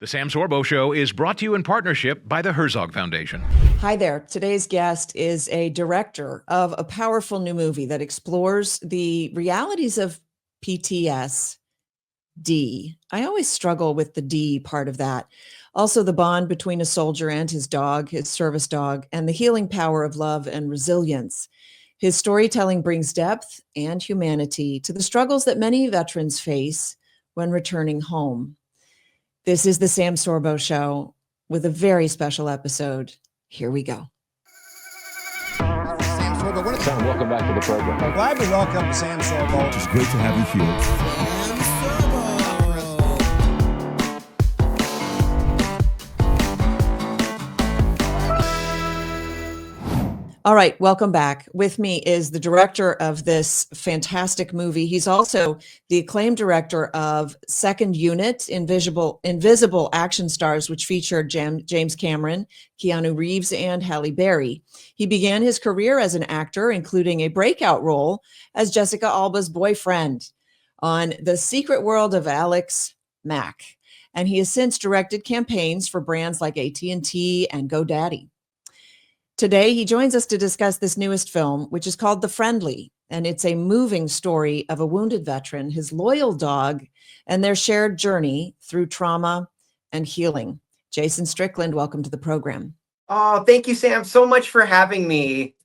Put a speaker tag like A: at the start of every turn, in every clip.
A: The Sam Sorbo Show is brought to you in partnership by the Herzog Foundation.
B: Hi there. Today's guest is a director of a powerful new movie that explores the realities of PTSD. I always struggle with the D part of that. Also, the bond between a soldier and his dog, his service dog, and the healing power of love and resilience. His storytelling brings depth and humanity to the struggles that many veterans face when returning home. This is the Sam Sorbo Show with a very special episode. Here we go.
C: Sam Sorbo,
D: Sam, welcome back to the program.
C: I'm glad we welcome Sam Sorbo.
E: It's great to have you here.
C: Sam Sorbo.
B: All right, welcome back. With me is the director of this fantastic movie. He's also the acclaimed director of Second Unit, Invisible Action Stars, which featured James Cameron, Keanu Reeves, and Halle Berry. He began his career as an actor, including a breakout role as Jessica Alba's boyfriend on The Secret World of Alex Mack. And he has since directed campaigns for brands like AT&T and GoDaddy. Today, he joins us to discuss this newest film, which is called The Friendly, and it's a moving story of a wounded veteran, his loyal dog, and their shared journey through trauma and healing. Jason Strickland, welcome to the program.
F: Oh, thank you, Sam, so much for having me.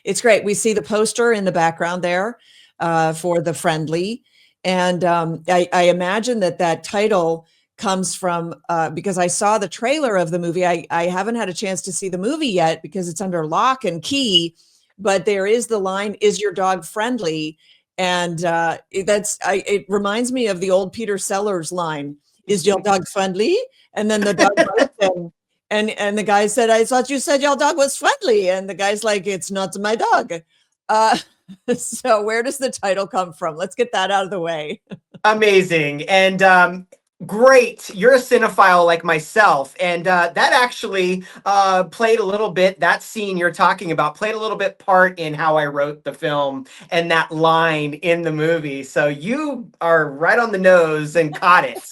B: It's great. We see the poster in the background there for The Friendly, and I imagine that title comes from because I saw the trailer of the movie. I haven't had a chance to see the movie yet because it's under lock and key, but there is the line, "Is your dog friendly?" And it reminds me of the old Peter Sellers line, "Is your dog friendly?" And then the dog bites him, and the guy said, "I thought you said your dog was friendly." And the guy's like, "It's not my dog." So where does the title come from? Let's get that out of the way.
F: Amazing. And great. You're a cinephile like myself. And that actually played a little bit, that scene you're talking about, played a little bit part in how I wrote the film and that line in the movie. So you are right on the nose and caught it.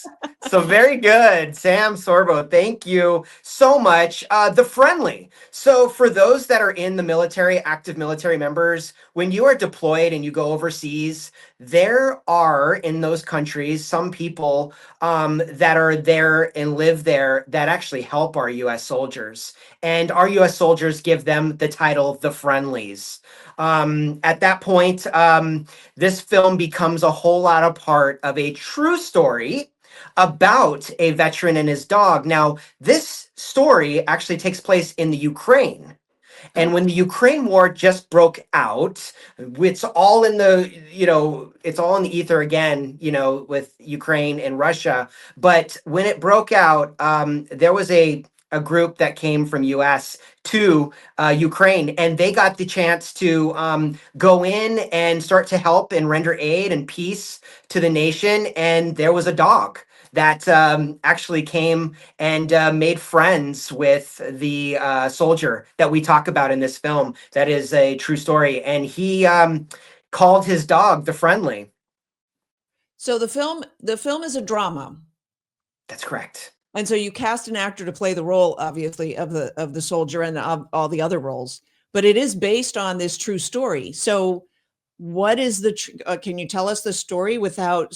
F: So very good, Sam Sorbo. Thank you so much. The Friendly. So for those that are in the military, active military members, when you are deployed and you go overseas, there are in those countries some people that are there and live there that actually help our U.S. soldiers. And our U.S. soldiers give them the title The Friendlies. At that point, this film becomes a whole lot of part of a true story about a veteran and his dog. Now, this story actually takes place in the Ukraine. And when the Ukraine war just broke out, it's all in the, it's all in the ether again, with Ukraine and Russia. But when it broke out, there was a group that came from US to Ukraine, and they got the chance to go in and start to help and render aid and peace to the nation. And there was a dog that actually came and made friends with the soldier that we talk about in this film. That is a true story. And he called his dog The Friendly.
B: So the film is a drama.
F: That's correct.
B: And so you cast an actor to play the role, obviously, of the soldier and of all the other roles. But it is based on this true story. So what is can you tell us the story without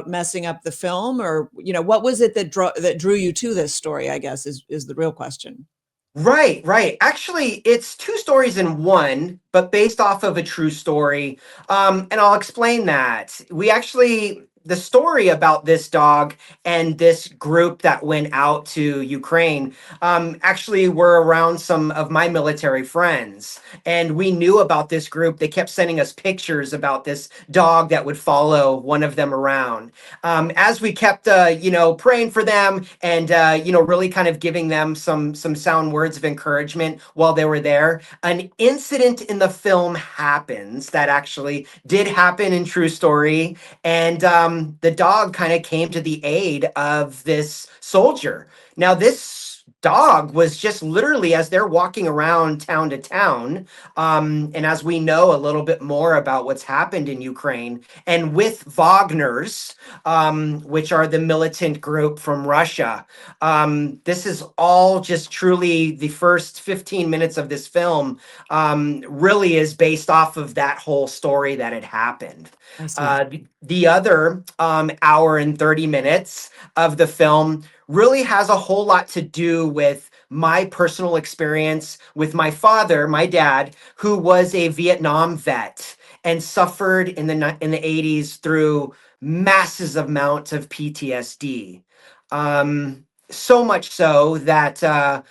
B: messing up the film? Or, what was it that drew you to this story, I guess, is the real question.
F: Right. Actually, it's two stories in one, but based off of a true story. And I'll explain that. The story about this dog and this group that went out to Ukraine actually were around some of my military friends. And we knew about this group. They kept sending us pictures about this dog that would follow one of them around. As we kept, praying for them and, really kind of giving them some sound words of encouragement while they were there, an incident in the film happens that actually did happen in true story. And the dog kind of came to the aid of this soldier. Now, this dog was just literally, as they're walking around town to town, and as we know a little bit more about what's happened in Ukraine, and with Wagner's, which are the militant group from Russia. This is all just truly the first 15 minutes of this film really is based off of that whole story that had happened.
B: I see.
F: The other hour and 30 minutes of the film really has a whole lot to do with my personal experience with my father, my dad, who was a Vietnam vet and suffered in the 80s through massive amounts of PTSD. So much so that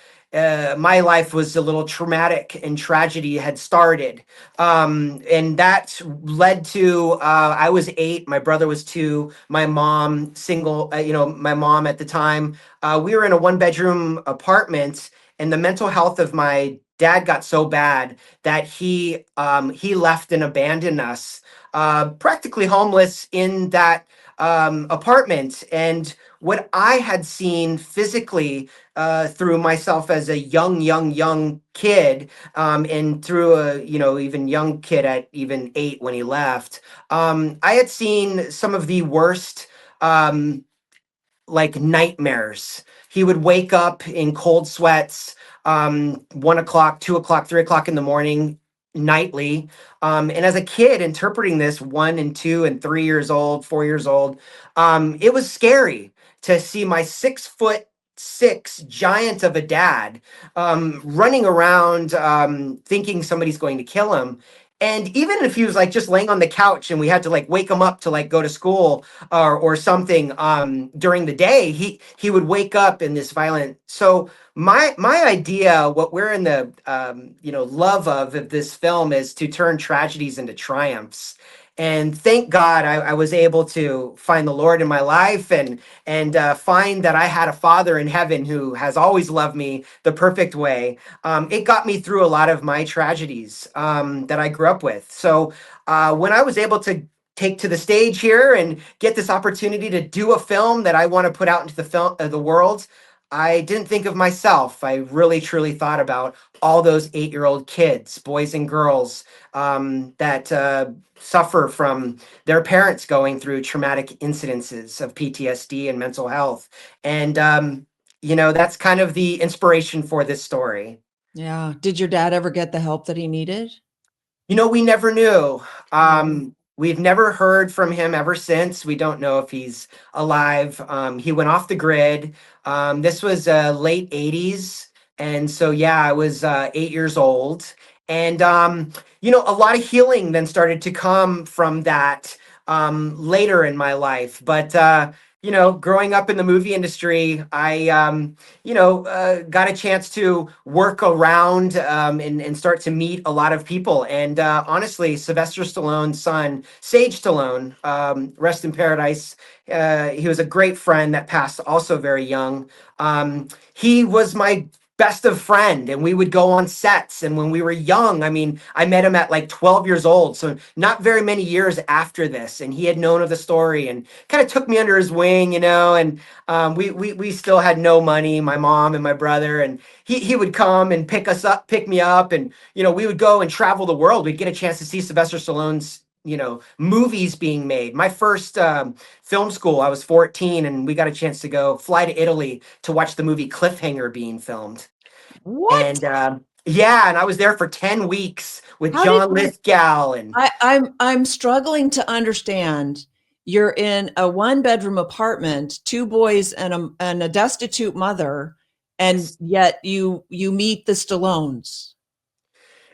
F: my life was a little traumatic and tragedy had started. And that led to, I was 8, my brother was 2, my mom, single, my mom at the time, we were in a 1-bedroom apartment, and the mental health of my dad got so bad that he left and abandoned us, practically homeless in that apartment. And what I had seen physically through myself as a young kid, and through a even young kid at even 8 when he left, I had seen some of the worst like nightmares. He would wake up in cold sweats, 1 o'clock, 2 o'clock, 3 o'clock in the morning, nightly. And as a kid interpreting this, 1 and 2 and 3 years old, 4 years old, it was scary to see my 6'6" giant of a dad running around, thinking somebody's going to kill him. And even if he was like just laying on the couch and we had to like wake him up to like go to school or something during the day, he would wake up in this violent. So my idea, what we're in the love of this film, is to turn tragedies into triumphs. And thank God I was able to find the Lord in my life and find that I had a Father in heaven who has always loved me the perfect way. It got me through a lot of my tragedies that I grew up with. So when I was able to take to the stage here and get this opportunity to do a film that I want to put out into the world, I didn't think of myself. I really truly thought about all those 8-year-old kids, boys and girls, that suffer from their parents going through traumatic incidences of PTSD and mental health. And, that's kind of the inspiration for this story.
B: Yeah. Did your dad ever get the help that he needed?
F: We never knew. We've never heard from him ever since. We don't know if he's alive. He went off the grid. This was late 80s. And so, yeah, I was 8 years old. And, a lot of healing then started to come from that later in my life. But, growing up in the movie industry, I, got a chance to work around and start to meet a lot of people. And honestly, Sylvester Stallone's son, Sage Stallone, rest in paradise. He was a great friend that passed also very young. He was my best of friend, and we would go on sets. And when we were young, I mean, I met him at like 12 years old, so not very many years after this, and he had known of the story and kind of took me under his wing, and we still had no money, my mom and my brother, and he would come and pick me up, and we would go and travel the world. We'd get a chance to see Sylvester Stallone's movies being made. My first film school, I was 14, and we got a chance to fly to Italy to watch the movie Cliffhanger being filmed.
B: What?
F: And yeah, and I was there for 10 weeks with
B: How
F: John
B: did you-
F: Lithgow. And
B: I'm struggling to understand. You're in a 1-bedroom apartment, 2 boys and a destitute mother, and yet you meet the Stallones.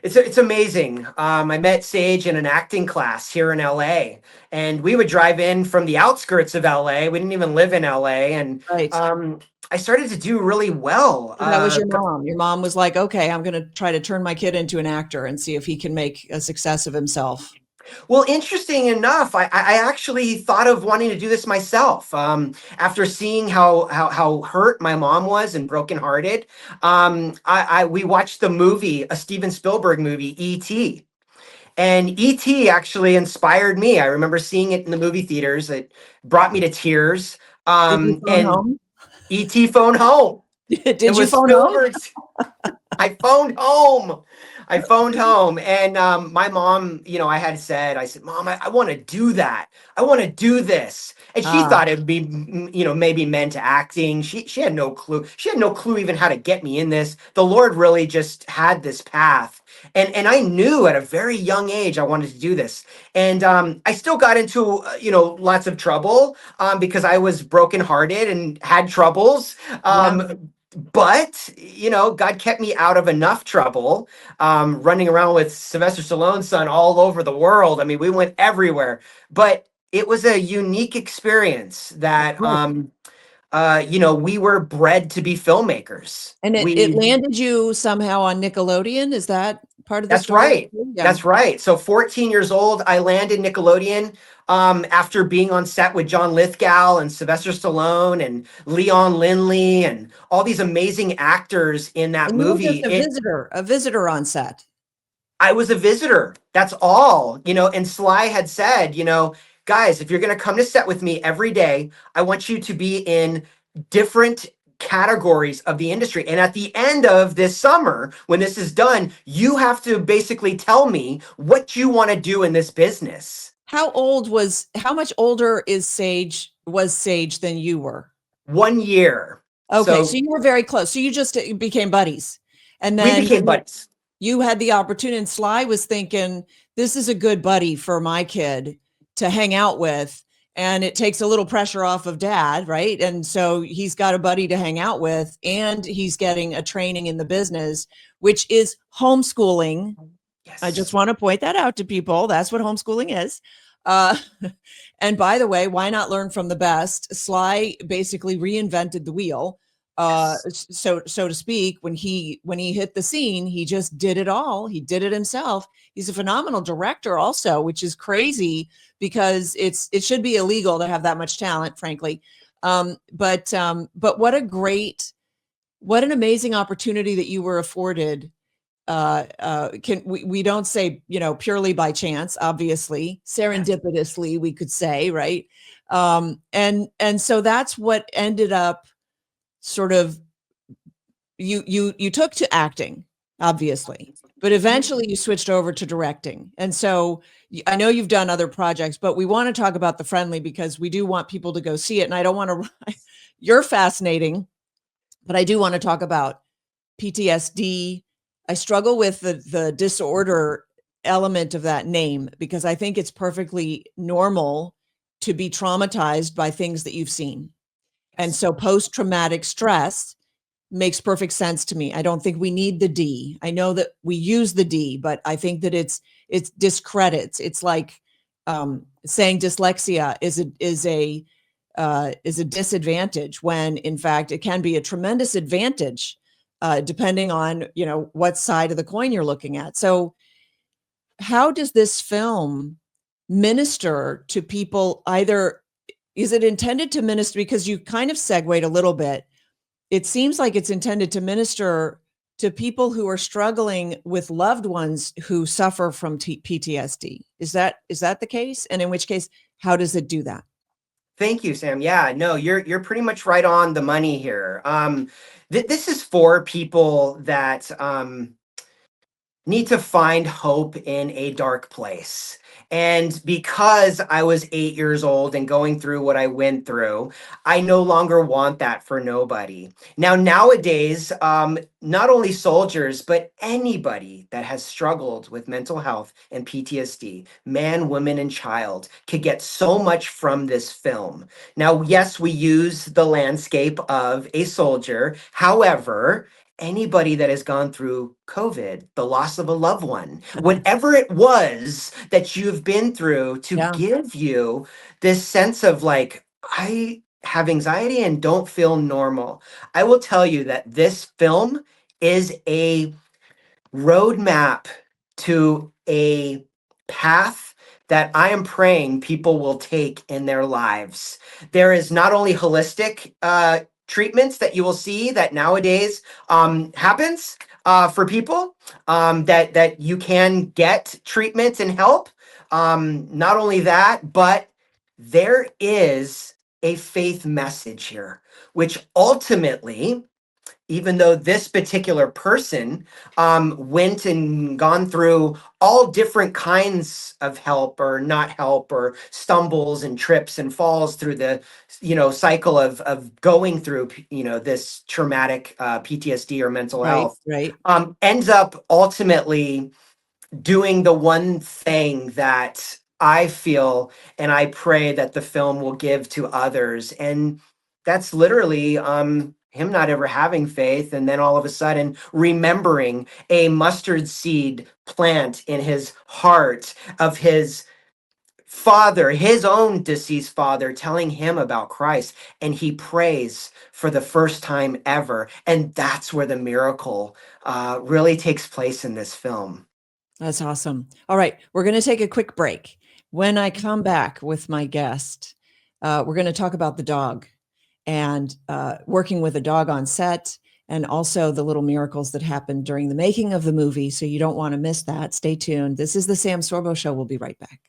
F: it's amazing. I met Sage in an acting class here in LA, and we would drive in from the outskirts of LA. We didn't even live in LA, and
B: Right.
F: I started to do really well.
B: So that was your mom. Your mom was like, okay, I'm going to try to turn my kid into an actor and see if he can make a success of himself.
F: Well, interesting enough, I actually thought of wanting to do this myself. After seeing how hurt my mom was and brokenhearted, we watched the movie, a Steven Spielberg movie, E.T. And E.T. actually inspired me. I remember seeing it in the movie theaters. It brought me to tears.
B: Did you phone
F: And
B: home?
F: E.T. Phone Home.
B: Did
F: It
B: you
F: was
B: phone home?
F: Spielberg's. I phoned home. I phoned home, and my mom, I had said, I said, Mom, I want to do that. I want to do this. And she
B: Ah,
F: thought it would be, maybe meant to acting. She had no clue. She had no clue even how to get me in this. The Lord really just had this path. And I knew at a very young age I wanted to do this. And I still got into, lots of trouble because I was brokenhearted and had troubles.
B: yeah.
F: But God kept me out of enough trouble, running around with Sylvester Stallone's son all over the world. I mean, we went everywhere, but it was a unique experience that we were bred to be filmmakers.
B: And it landed you somehow on Nickelodeon. Is that part of the
F: That's
B: story?
F: right.
B: Yeah.
F: That's right. So 14 years old, I landed Nickelodeon after being on set with John Lithgow and Sylvester Stallone and Leon Lindley and all these amazing actors in that
B: And you were
F: movie.
B: just a visitor on set.
F: I was a visitor. That's all, and Sly had said, guys, if you're going to come to set with me every day, I want you to be in different categories of the industry. And at the end of this summer, when this is done, you have to basically tell me what you want to do in this business.
B: How much older was Sage than you were?
F: 1 year.
B: Okay, so
F: So
B: you were very close. So you just became buddies. And
F: we
B: then
F: became buddies.
B: you had the opportunity, and Sly was thinking, this is a good buddy for my kid to hang out with. And it takes a little pressure off of dad, right? And so he's got a buddy to hang out with, and he's getting a training in the business, which is homeschooling.
F: Yes.
B: I just want to point that out to people. That's what homeschooling is. Uh, and by the way, why not learn from the best? Sly basically reinvented the wheel, so to speak. When he hit the scene, he just did it all. He did it himself. He's a phenomenal director, also, which is crazy because it should be illegal to have that much talent, frankly. But what an amazing opportunity that you were afforded. We don't say, purely by chance, obviously, serendipitously, we could say, right? And so that's what ended up sort of, you took to acting, obviously, but eventually you switched over to directing. And so I know you've done other projects, but we want to talk about The Friendly because we do want people to go see it. And I don't want to, you're fascinating, but I do want to talk about PTSD. I struggle with the disorder element of that name because I think it's perfectly normal to be traumatized by things that you've seen. And so post-traumatic stress makes perfect sense to me. I don't think we need the D. I know that we use the D, but I think that it's discredits. It's like saying dyslexia is a disadvantage when in fact it can be a tremendous advantage, depending on what side of the coin you're looking at. So how does this film minister to people? Either is it intended to minister, because you kind of segued a little bit, it seems like it's intended to minister to people who are struggling with loved ones who suffer from PTSD. Is that the case? And in which case, how does it do that?
F: Thank you, Sam. Yeah, no, you're pretty much right on the money here. This is for people that need to find hope in a dark place. And because I was 8 years old and going through what I went through, I no longer want that for nobody. Now, nowadays, not only soldiers, but anybody that has struggled with mental health and PTSD, man, woman, and child, could get so much from this film. Now, yes, we use the landscape of a soldier. However, anybody that has gone through COVID, the loss of a loved one, whatever it was that you've been through, to
B: Yeah.
F: give you this sense of like, I have anxiety and don't feel normal. I will tell you that this film is a roadmap to a path that I am praying people will take in their lives. There is not only holistic treatments that you will see that nowadays happens for people, that you can get treatments and help. Not only that, but there is a faith message here, which ultimately even though this particular person went and gone through all different kinds of help or not help, or stumbles and trips and falls through the cycle of going through this traumatic PTSD or mental
B: Right,
F: health,
B: right.
F: ends up ultimately doing the one thing that I feel and I pray that the film will give to others. And that's literally him not ever having faith, and then all of a sudden remembering a mustard seed plant in his heart of his father, his own deceased father, telling him about Christ. And he prays for the first time ever. And that's where the miracle really takes place in this film.
B: That's awesome. All right, we're going to take a quick break. When I come back with my guest, we're going to talk about the dog and working with a dog on set, and also the little miracles that happened during the making of the movie. So you don't want to miss that. Stay tuned. This is the Sam Sorbo Show. We'll be right back.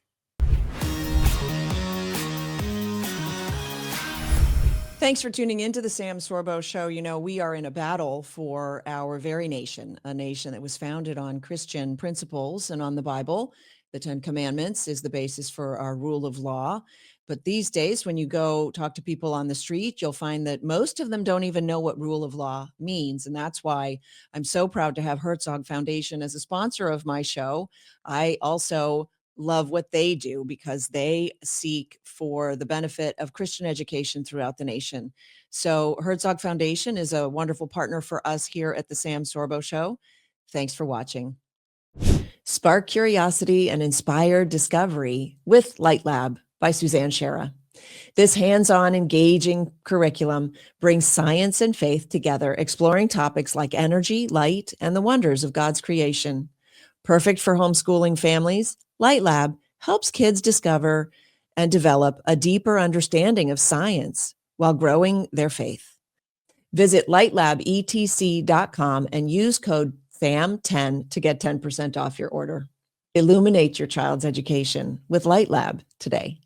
B: Thanks for tuning into the Sam Sorbo Show. You know, we are in a battle for our very nation, a nation that was founded on Christian principles and on the Bible. The Ten Commandments is the basis for our rule of law. But these days, when you go talk to people on the street, you'll find that most of them don't even know what rule of law means. And that's why I'm so proud to have Herzog Foundation as a sponsor of my show. I also love what they do because they seek for the benefit of Christian education throughout the nation. So Herzog Foundation is a wonderful partner for us here at the Sam Sorbo Show. Thanks for watching. Spark curiosity and inspire discovery with Light Lab by Suzanne Schera. This hands-on, engaging curriculum brings science and faith together, exploring topics like energy, light, and the wonders of God's creation. Perfect for homeschooling families, Light Lab helps kids discover and develop a deeper understanding of science while growing their faith. Visit lightlabetc.com and use code SAM10 to get 10% off your order. Illuminate your child's education with Light Lab today.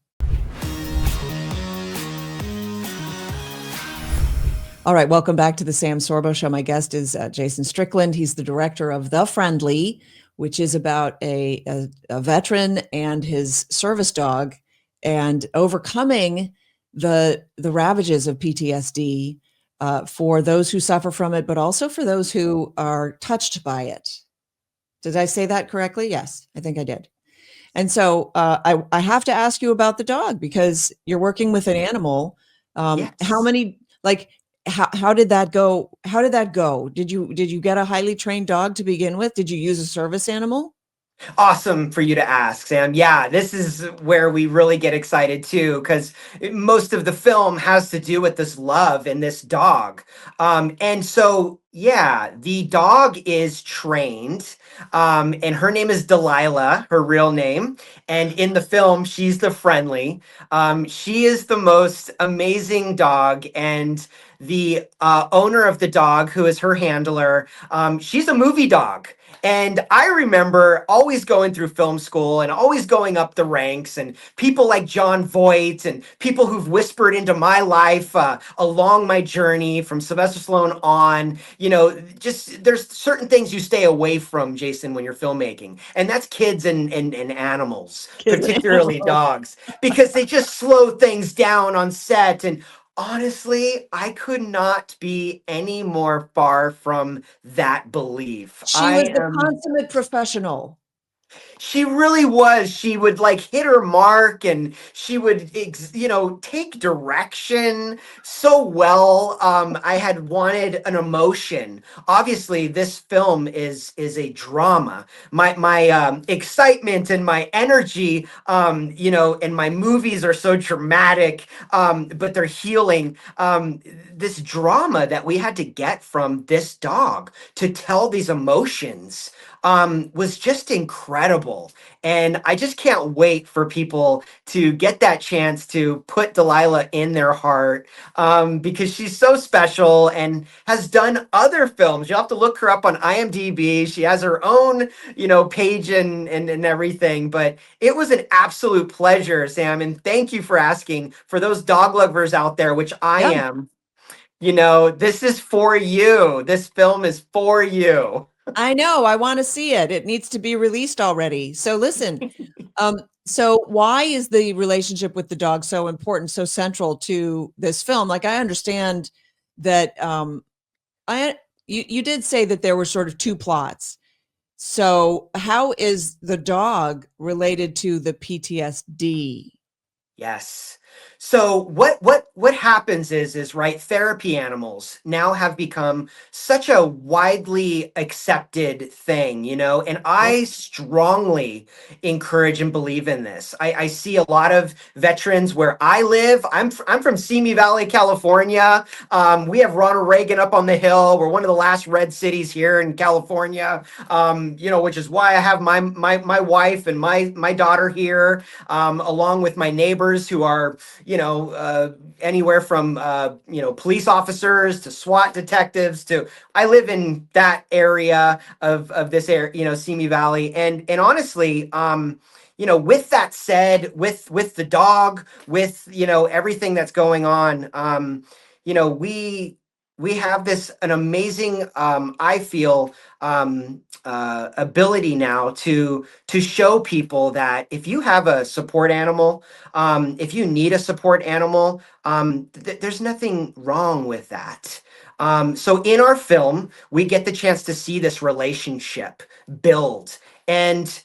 B: All right, welcome back to the Sam Sorbo Show. My guest is Jason Strickland. He's the director of The Friendly, which is about a veteran and his service dog and overcoming the ravages of PTSD for those who suffer from it, but also for those who are touched by it. Did I say that correctly? Yes, I think I did. And so I have to ask you about the dog because you're working with an animal.
F: Yes.
B: How many, like, how did that go? How did that go? Did you get a highly trained dog to begin with? Did you use a service animal?
F: Awesome for you to ask, Sam. Yeah, this is where we really get excited too, because most of the film has to do with this love and this dog. And so, yeah, the dog is trained, and her name is Delilah, her real name. And in the film, she's the friendly. She is the most amazing dog, and the owner of the dog, who is her handler, she's a movie dog. And I remember always going through film school and always going up the ranks, and people like John Voight and people who've whispered into my life along my journey from Sylvester Stallone on, just there's certain things you stay away from, Jason, when you're filmmaking. And that's kids and animals, particularly dogs, because they just slow things down on set. And honestly, I could not be any more far from that belief.
B: She was the consummate professional.
F: She really was. She would like hit her mark, and she would, take direction so well. I had wanted an emotion. Obviously, this film is a drama. My excitement and my energy, and my movies are so dramatic, but they're healing. This drama that we had to get from this dog to tell these emotions was just incredible. And I just can't wait for people to get that chance to put Delilah in their heart, because she's so special and has done other films. You'll have to look her up on IMDb. She has her own, page and everything. But it was an absolute pleasure, Sam. And thank you for asking. For those dog lovers out there, which I am, This is for you. This film is for you.
B: I know. I want to see it. It needs to be released already. So listen, so why is the relationship with the dog so important, so central to this film? Like I understand that I you did say that there were sort of two plots. So how is the dog related to the PTSD?
F: Yes. So what happens is right, therapy animals now have become such a widely accepted thing, and
B: Yep.
F: I strongly encourage and believe in this. I see a lot of veterans where I live. I'm from Simi Valley, California. We have Ronald Reagan up on the hill. We're one of the last red cities here in California. Which is why I have my wife and my daughter here, along with my neighbors who are, anywhere from, police officers to SWAT detectives to, I live in that area of this area, Simi Valley. And honestly, with that said, with the dog, with, everything that's going on, we have an amazing, I feel, ability now to show people that if you have a support animal, if you need a support animal, there's nothing wrong with that. So in our film, we get the chance to see this relationship build. And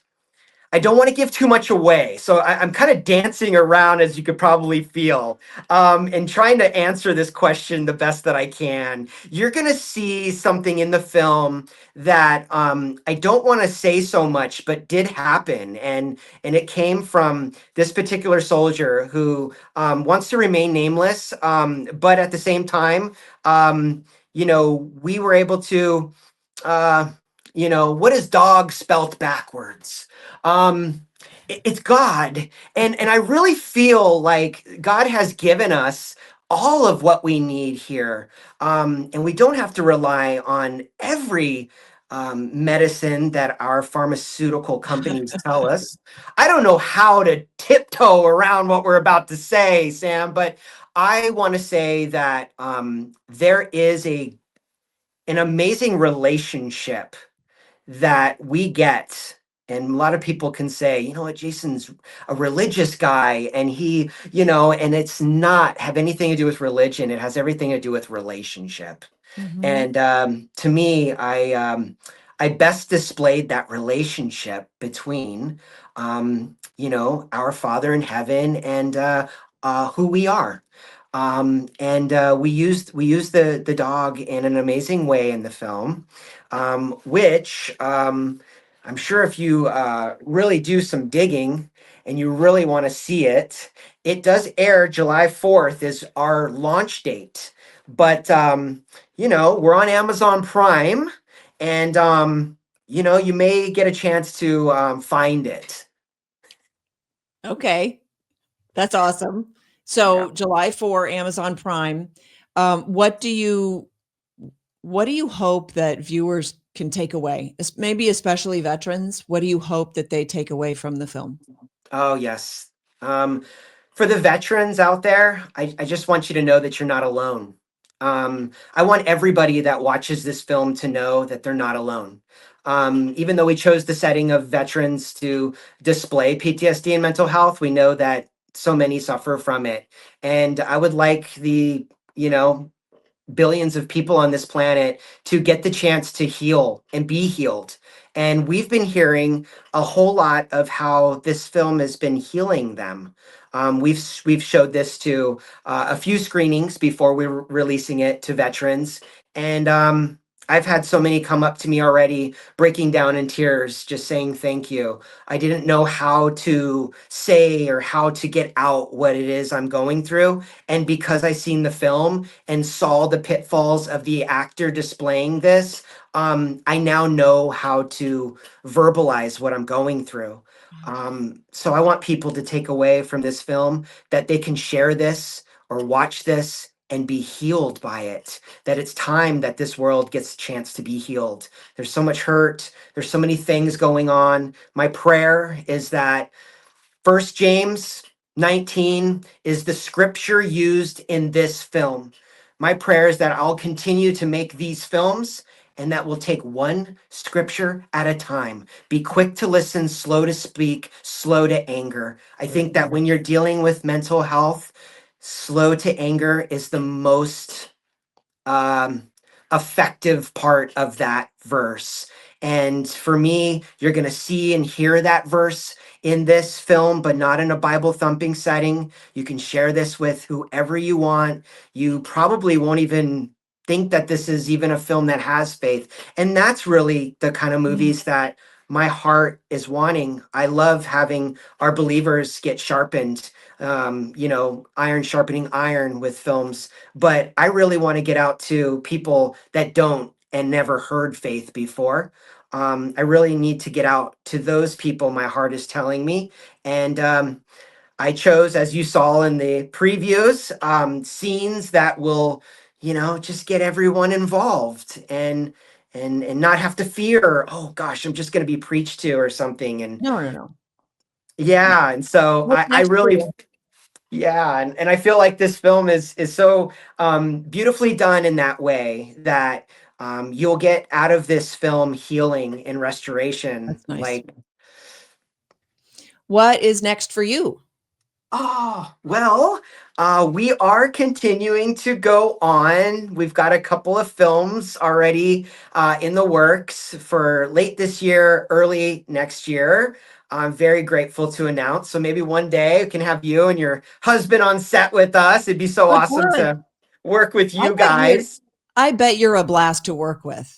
F: I don't want to give too much away. So I'm kind of dancing around, as you could probably feel, and trying to answer this question the best that I can. You're going to see something in the film that I don't want to say so much, but did happen. And it came from this particular soldier who wants to remain nameless. But at the same time, we were able to, what is dog spelt backwards? um it's God. And I really feel like God has given us all of what we need here, and we don't have to rely on every medicine that our pharmaceutical companies tell us. I don't know how to tiptoe around what we're about to say, Sam, but I want to say that there is an amazing relationship that we get. And a lot of people can say, you know what, Jason's a religious guy, and and it's not have anything to do with religion. It has everything to do with relationship.
B: Mhm.
F: And to me, I best displayed that relationship between, our Father in heaven and who we are. And we used the dog in an amazing way in the film, which I'm sure if you really do some digging and you really want to see it, it does air July 4th is our launch date. But we're on Amazon Prime, and you may get a chance to find it.
B: Okay. That's awesome.
F: Yeah.
B: So July 4, Amazon Prime. What do you hope that viewers can take away? Maybe especially veterans. What do you hope that they take away from the film?
F: Oh, yes. Um, for the veterans out there, I just want you to know that you're not alone. I want everybody that watches this film to know that they're not alone. Even though we chose the setting of veterans to display PTSD and mental health, we know that so many suffer from it. And I would like you know, billions of people on this planet to get the chance to heal and be healed. And we've been hearing a whole lot of how this film has been healing them. We've showed this to a few screenings before we were releasing it to veterans, and I've had so many come up to me already, breaking down in tears, just saying thank you. I didn't know how to say or how to get out what it is I'm going through, and because I seen the film and saw the pitfalls of the actor displaying this, I now know how to verbalize what I'm going through. So I want people to take away from this film that they can share this or watch this and be healed by it. That it's time that this world gets a chance to be healed. There's so much hurt. There's so many things going on. My prayer is that First James 19 is the scripture used in this film. my prayer is that I'll continue to make these films and that we'll take one scripture at a time. Be quick to listen, slow to speak, slow to anger. I think that when you're dealing with mental health, slow to anger is the most um, effective part of that verse. And for me, you're going to see and hear that verse in this film, but not in a Bible thumping setting. You can share this with whoever you want. You probably won't even think that this is even a film that has faith. And that's really the kind of movies that my heart is wanting. I love having our believers get sharpened, iron sharpening iron with films. But I really want to get out to people that don't and never heard faith before. I really need to get out to those people, my heart is telling me. And I chose, as you saw in the previews, scenes that will, just get everyone involved and not have to fear, oh gosh, I'm just going to be preached to or something. And
B: No.
F: yeah, and so
B: What's
F: I
B: next for
F: really,
B: you?
F: yeah, and I feel like this film is so beautifully done in that way that you'll get out of this film healing and restoration.
B: That's nice.
F: Like,
B: What is next for you?
F: oh, well, we are continuing to go on. We've got a couple of films already in the works for late this year, early next year. I'm very grateful to announce. So maybe one day we can have you and your husband on set with us. It'd be so
B: Oh,
F: awesome
B: good.
F: to work with
B: I
F: you
B: bet you're,
F: guys.
B: I bet you're a blast to work with.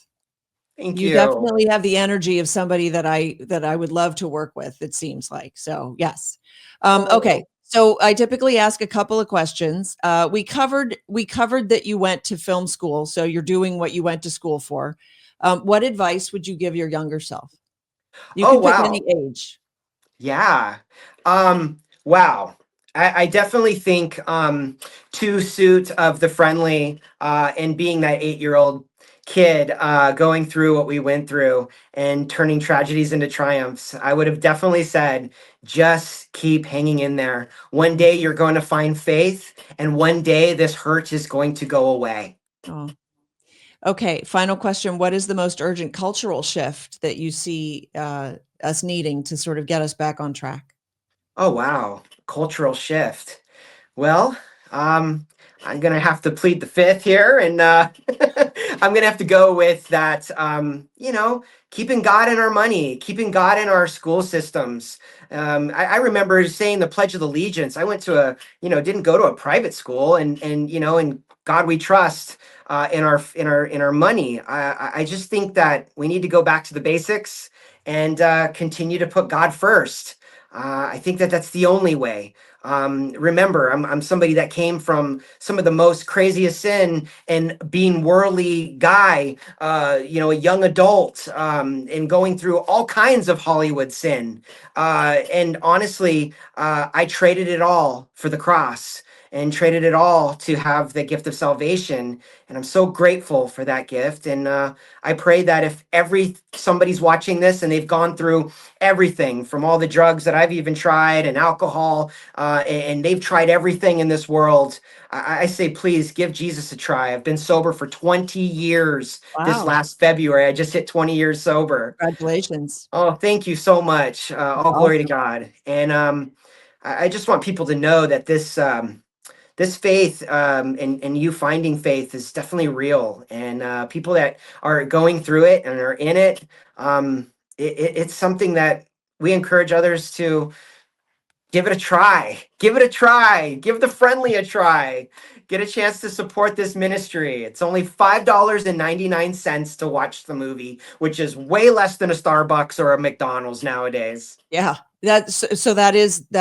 F: Thank
B: You
F: you.
B: definitely have the energy of somebody that I would love to work with, it seems like. So, yes. Okay. So I typically ask a couple of questions. We covered that you went to film school, so you're doing what you went to school for. What advice would you give your younger self? You
F: Oh,
B: can pick any
F: wow.
B: age.
F: Yeah. Wow. I definitely think to suit of the friendly and being that 8-year-old kid going through what we went through and turning tragedies into triumphs, I would have definitely said, just keep hanging in there. One day you're going to find faith, and one day this hurt is going to go away.
B: Oh. Okay. Final question. What is the most urgent cultural shift that you see us needing to sort of get us back on track?
F: Oh, wow. Cultural shift. Well, I'm gonna have to plead the fifth here, and I'm gonna have to go with that. Keeping God in our money, keeping God in our school systems. I remember saying the Pledge of Allegiance. I went to didn't go to a private school, and God we trust in our money. I just think that we need to go back to the basics and continue to put God first. I think that that's the only way. Remember, I'm somebody that came from some of the most craziest sin and being worldly guy, a young adult, and going through all kinds of Hollywood sin. And honestly, I traded it all for the cross and traded it all to have the gift of salvation. And I'm so grateful for that gift. And I pray that if somebody's watching this and they've gone through everything from all the drugs that I've even tried and alcohol, and they've tried everything in this world, I say, please give Jesus a try. I've been sober for 20 years. This
B: Wow.
F: last February, I just hit 20 years sober.
B: Congratulations.
F: Oh, thank you so much.
B: That's
F: All glory to
B: awesome.
F: God. And I just want people to know that this faith and you finding faith is definitely real. And people that are going through it and are in it, it's something that we encourage others to give it a try. Give it a try. Give the friendly a try. Get a chance to support this ministry. It's only $5.99 to watch the movie, which is way less than a Starbucks or a McDonald's nowadays.
B: Yeah. That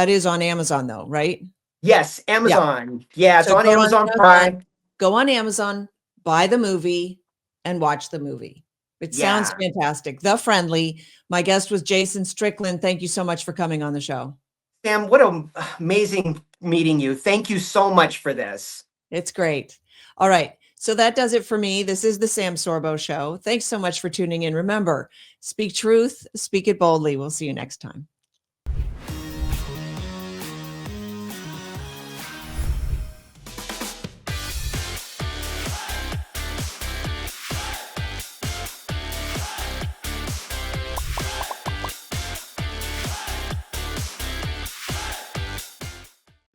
B: is on Amazon though, right?
F: Yes, Amazon. Yeah, it's
B: So
F: on
B: go on
F: Amazon
B: Amazon,
F: Prime.
B: go on Amazon, buy the movie, and watch the movie. It sounds
F: Yeah.
B: fantastic. The Friendly. My guest was Jason Strickland. Thank you so much for coming on the show.
F: Sam, what amazing meeting you. Thank you so much for this.
B: It's great. All right. So that does it for me. This is the Sam Sorbo Show. Thanks so much for tuning in. Remember, speak truth, speak it boldly. We'll see you next time.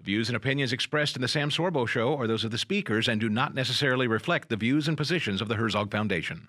A: Views and opinions expressed in the Sam Sorbo Show are those of the speakers and do not necessarily reflect the views and positions of the Herzog Foundation.